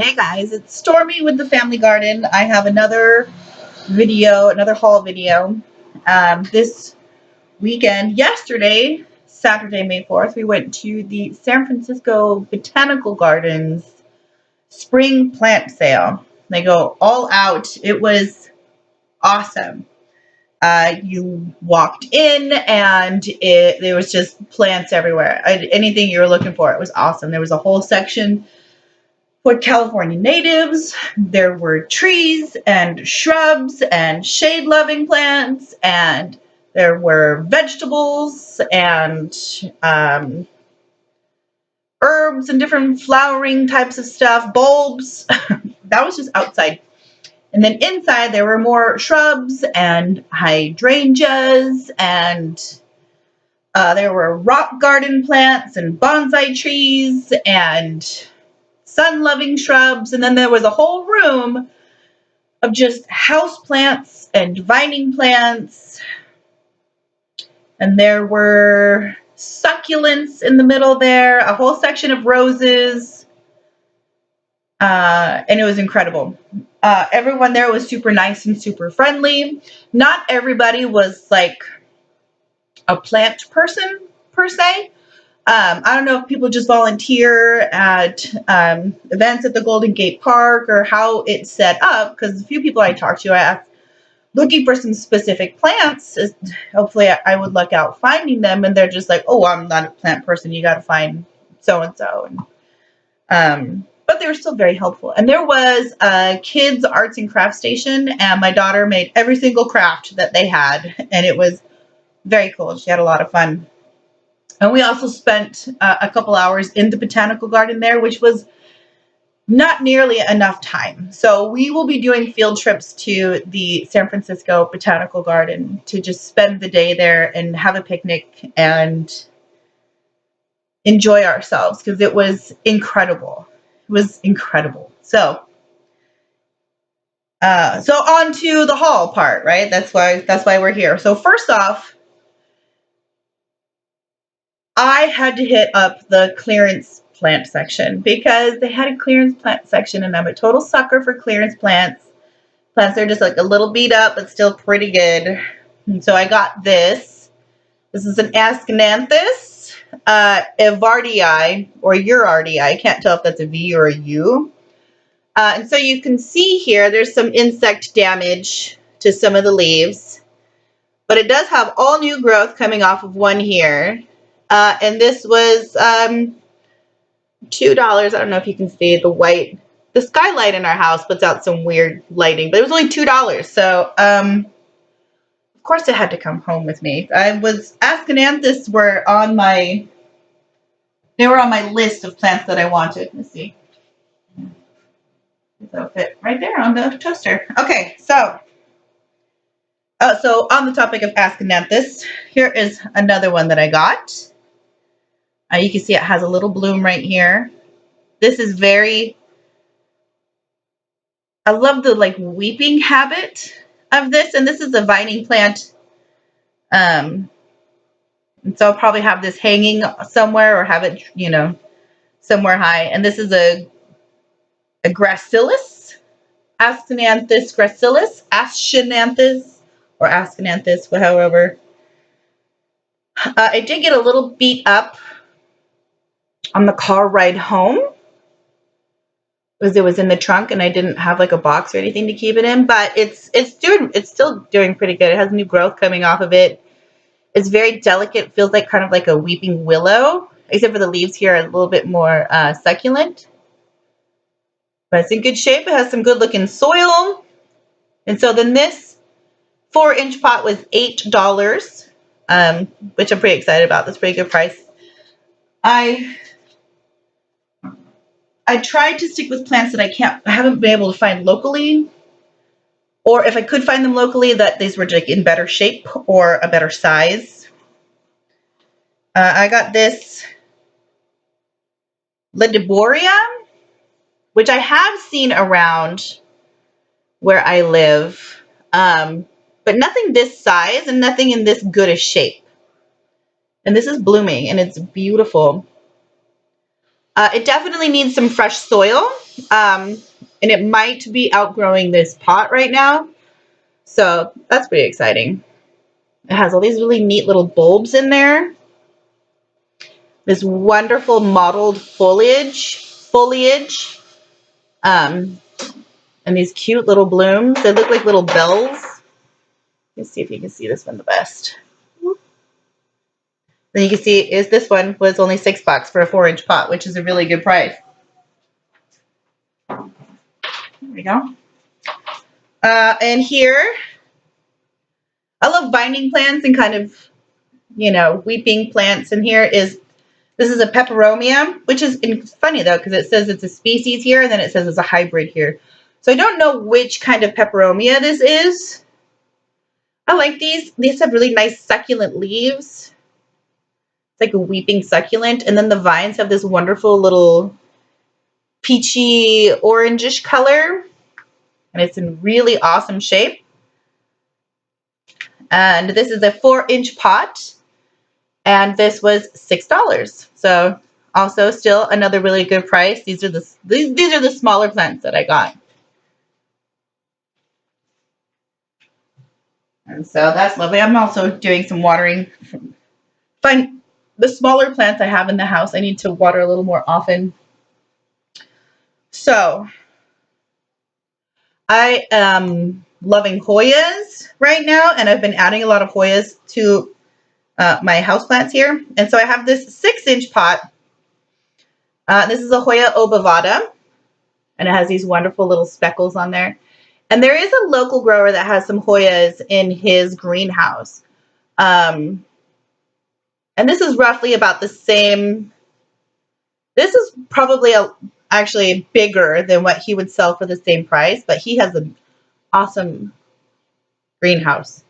Hey guys, it's Stormy with the Family Garden. I have another video, another haul video. This weekend, yesterday, Saturday, May 4th, we went to the San Francisco Botanical Gardens spring plant sale. They go all out. It was awesome. You walked in and there was just plants everywhere. Anything you were looking for, it was awesome. There was a whole section for California natives. There were trees and shrubs and shade-loving plants, and there were vegetables and herbs and different flowering types of stuff, bulbs. That was just outside. And then inside there were more shrubs and hydrangeas, and there were rock garden plants and bonsai trees and sun-loving shrubs, and then there was a whole room of just house plants and vining plants, and there were succulents in the middle there, a whole section of roses, and it was incredible. Everyone there was super nice and super friendly. Not everybody was like a plant person per se. I don't know if people just volunteer at events at the Golden Gate Park or how it's set up, because a few people I talked to, I asked, looking for some specific plants. Hopefully I would luck out finding them, and they're just like, oh, I'm not a plant person. You got to find so-and-so. But they were still very helpful. And there was a kids' arts and crafts station, and my daughter made every single craft that they had, and it was very cool. She had a lot of fun. And we also spent a couple hours in the Botanical Garden there, which was not nearly enough time. So we will be doing field trips to the San Francisco Botanical Garden to just spend the day there and have a picnic and enjoy ourselves, because it was incredible. It was incredible. So on to the haul part, right? That's why we're here. So first off, I had to hit up the clearance plant section because they had a clearance plant section, and I'm a total sucker for clearance plants. Plants are just like a little beat up, but still pretty good. And so I got this. This is an Ascananthus evardii, or urardii. I can't tell if that's a V or a U. And so you can see here, there's some insect damage to some of the leaves, but it does have all new growth coming off of one here. And this was $2. I don't know if you can see the skylight in our house puts out some weird lighting, but it was only $2. So, of course it had to come home with me. Ascananthus were on my list of plants that I wanted. Let's see. That'll fit right there on the toaster. Okay, so on the topic of Ascananthus, here is another one that I got. You can see it has a little bloom right here. This is I love the like weeping habit of this, and this is a vining plant. And so I'll probably have this hanging somewhere or have it, somewhere high. And this is a gracilis, Ascananthus gracilis, Ascananthus, or Ascananthus, however. It did get a little beat up on the car ride home, because it was in the trunk and I didn't have like a box or anything to keep it in, but it's still doing pretty good. It has new growth coming off of it. It's very delicate. It feels like kind of like a weeping willow, except for the leaves here are a little bit more succulent. But it's in good shape. It has some good looking soil. And so then this 4-inch pot was $8, which I'm pretty excited about. That's a pretty good price. I tried to stick with plants that I haven't been able to find locally, or if I could find them locally, that these were like in better shape or a better size. I got this Ledeboria, which I have seen around where I live, but nothing this size and nothing in this good a shape. And this is blooming and it's beautiful. It definitely needs some fresh soil, and it might be outgrowing this pot right now. So that's pretty exciting. It has all these really neat little bulbs in there. This wonderful mottled foliage, um, and these cute little blooms. They look like little bells. Let's see if you can see this one the best. Then you can see is this one was only $6 for a 4-inch pot, which is a really good price. There we go. And here, I love vine plants and kind of, weeping plants. And here is, this is a peperomia, which is funny though, because it says it's a species here, and then it says it's a hybrid here. So I don't know which kind of peperomia this is. I like these. These have really nice succulent leaves. It's like a weeping succulent. And then the vines have this wonderful little peachy orangish color. And it's in really awesome shape. And this is a 4-inch pot. And this was $6. So also still another really good price. These are the smaller plants that I got. And so that's lovely. I'm also doing some watering. Find the smaller plants I have in the house, I need to water a little more often. So I am loving Hoyas right now, and I've been adding a lot of Hoyas to my houseplants here. And so I have this 6-inch pot. This is a Hoya obovata, and it has these wonderful little speckles on there. And there is a local grower that has some Hoyas in his greenhouse. And this is roughly about the same. This is probably actually bigger than what he would sell for the same price, but he has an awesome greenhouse.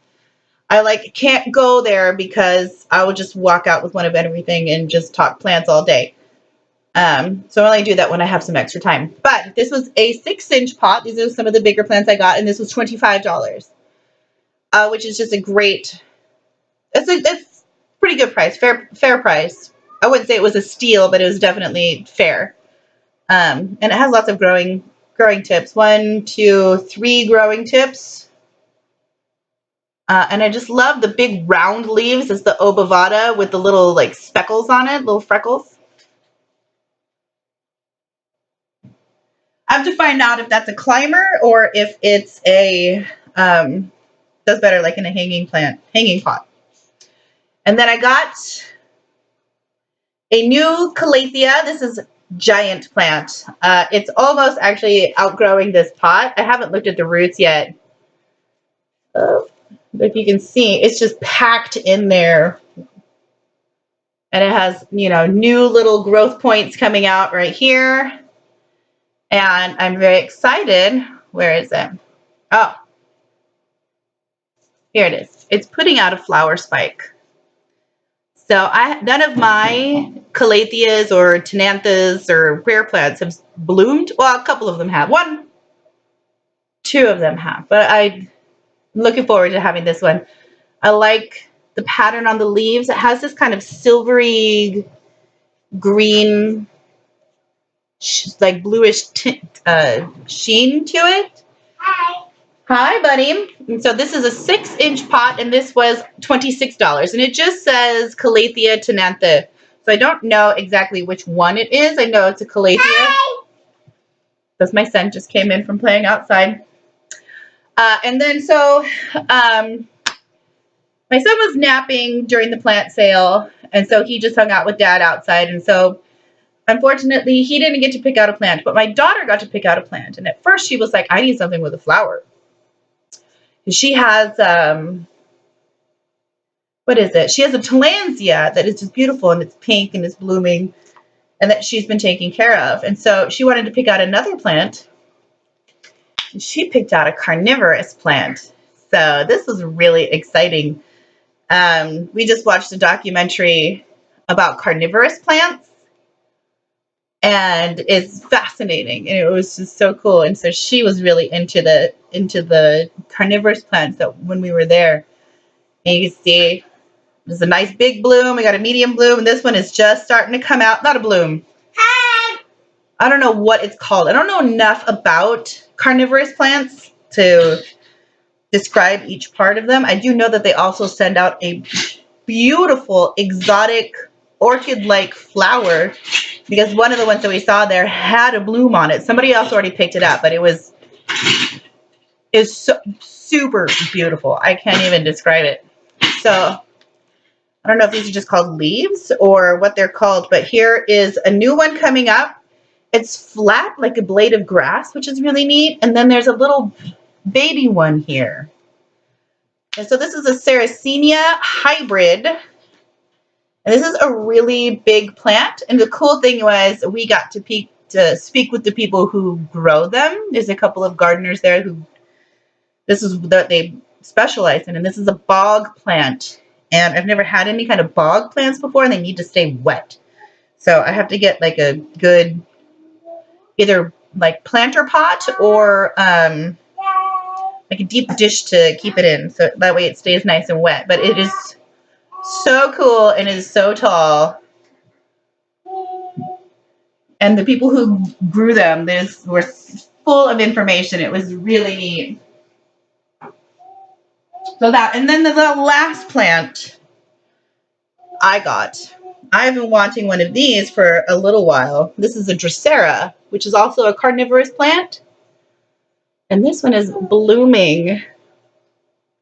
I can't go there because I would just walk out with one of everything and just talk plants all day. So I only do that when I have some extra time. But this was a 6-inch pot. These are some of the bigger plants I got, and this was $25, which is just a great. It's pretty good price, fair price. I wouldn't say it was a steal, but it was definitely fair. And it has lots of growing tips. 1, 2, 3 growing tips. And I just love the big round leaves. It's the obovata with the little speckles on it, little freckles. I have to find out if that's a climber or if it's a does better in a hanging pot. And then I got a new calathea. This is giant plant. It's almost actually outgrowing this pot. I haven't looked at the roots yet. If you can see, it's just packed in there. And it has, new little growth points coming out right here. And I'm very excited. Where is it? Oh, here it is. It's putting out a flower spike. So none of my calatheas or tenanthas or rare plants have bloomed. Well, a couple of them have. 1, 2 of them have. But I'm looking forward to having this one. I like the pattern on the leaves. It has this kind of silvery green, bluish sheen to it. Hi, buddy. And so this is a 6-inch pot, and this was $26. And it just says Calathea tenantha. So I don't know exactly which one it is. I know it's a Calathea. Hi. Because my son just came in from playing outside. And then so my son was napping during the plant sale, and so he just hung out with Dad outside. And so unfortunately, he didn't get to pick out a plant, but my daughter got to pick out a plant. And at first she was like, I need something with a flower. She has, what is it? She has a tillandsia that is just beautiful, and it's pink and it's blooming, and that she's been taking care of. And so she wanted to pick out another plant. And she picked out a carnivorous plant. So this was really exciting. We just watched a documentary about carnivorous plants, and it's fascinating, and it was just so cool. And so she was really into the carnivorous plants that when we were there. And you can see there's a nice big bloom. We got a medium bloom, and this one is just starting to come out. Not a bloom. Hi. I don't know what it's called. I don't know enough about carnivorous plants to describe each part of them. I do know that they also send out a beautiful exotic orchid-like flower, because one of the ones that we saw there had a bloom on it. Somebody else already picked it up, but it was so super beautiful. I can't even describe it. So I don't know if these are just called leaves or what they're called, but here is a new one coming up. It's flat like a blade of grass, which is really neat. And then there's a little baby one here. And so this is a Sarracenia hybrid. And this is a really big plant. And the cool thing was we got to speak with the people who grow them. There's a couple of gardeners there who this is what they specialize in. And this is a bog plant. And I've never had any kind of bog plants before, and they need to stay wet. So I have to get like a good either like planter pot or like a deep dish to keep it in, so that way it stays nice and wet. But it is so cool and it is so tall. And the people who grew them, were full of information. It was really neat. So that, and then the last plant I got. I've been wanting one of these for a little while. This is a Drosera, which is also a carnivorous plant. And this one is blooming.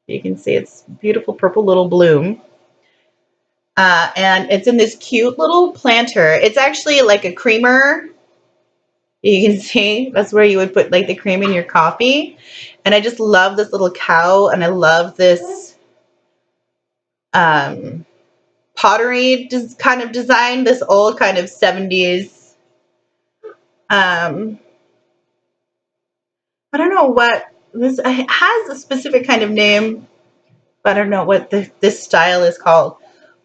You can see it's beautiful purple little bloom. And it's in this cute little planter. It's actually like a creamer. You can see that's where you would put like the cream in your coffee. And I just love this little cow, and I love this pottery kind of design, this old kind of 70s. I don't know what this it has a specific kind of name, but I don't know what this style is called.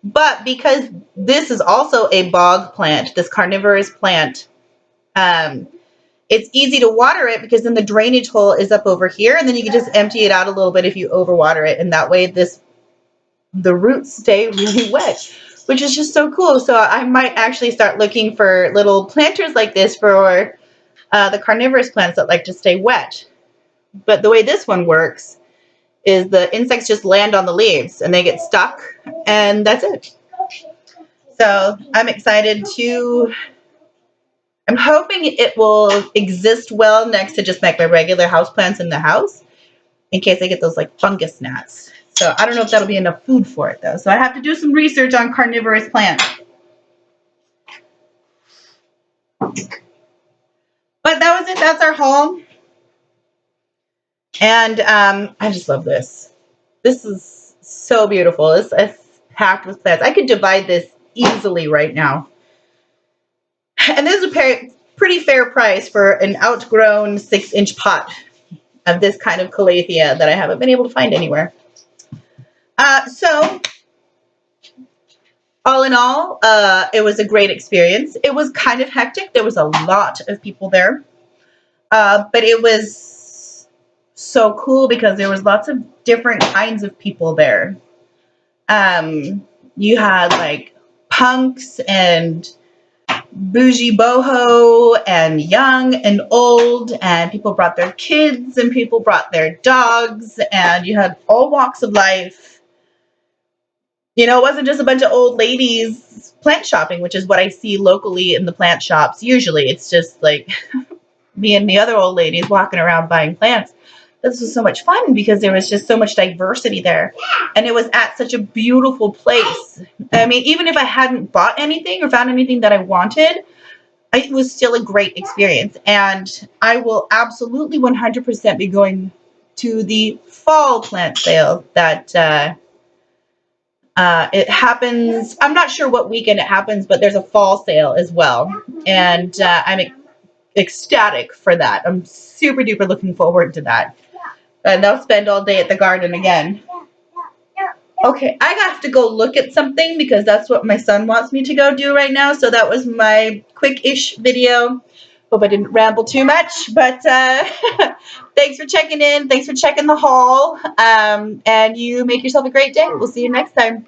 But because this is also a bog plant, this carnivorous plant, it's easy to water it because then the drainage hole is up over here, and then you can just empty it out a little bit if you overwater it, and that way the roots stay really wet, which is just so cool. So I might actually start looking for little planters like this for the carnivorous plants that like to stay wet. But the way this one works is the insects just land on the leaves and they get stuck, and that's it. So I'm excited I'm hoping it will exist well next to just like my regular houseplants in the house in case I get those like fungus gnats. So I don't know if that'll be enough food for it though. So I have to do some research on carnivorous plants. But that was it. That's our haul. And I just love this. This is so beautiful. It's packed with plants. I could divide this easily right now. And this is a pretty fair price for an outgrown 6-inch pot of this kind of calathea that I haven't been able to find anywhere. So all in all, it was a great experience. It was kind of hectic. There was a lot of people there. But it was so cool because there was lots of different kinds of people there. You had like punks and bougie boho and young and old, and people brought their kids and people brought their dogs, and you had all walks of life. You know, it wasn't just a bunch of old ladies plant shopping, which is what I see locally in the plant shops. Usually it's just like me and the other old ladies walking around buying plants. This was so much fun because there was just so much diversity there. And it was at such a beautiful place. I mean, even if I hadn't bought anything or found anything that I wanted, it was still a great experience. And I will absolutely 100% be going to the fall plant sale that it happens. I'm not sure what weekend it happens, but there's a fall sale as well. And I'm ecstatic for that. I'm super duper looking forward to that. And I'll spend all day at the garden again. Okay, I have to go look at something because that's what my son wants me to go do right now. So that was my quick-ish video. Hope I didn't ramble too much, but thanks for checking in. Thanks for checking the haul. And you make yourself a great day. We'll see you next time.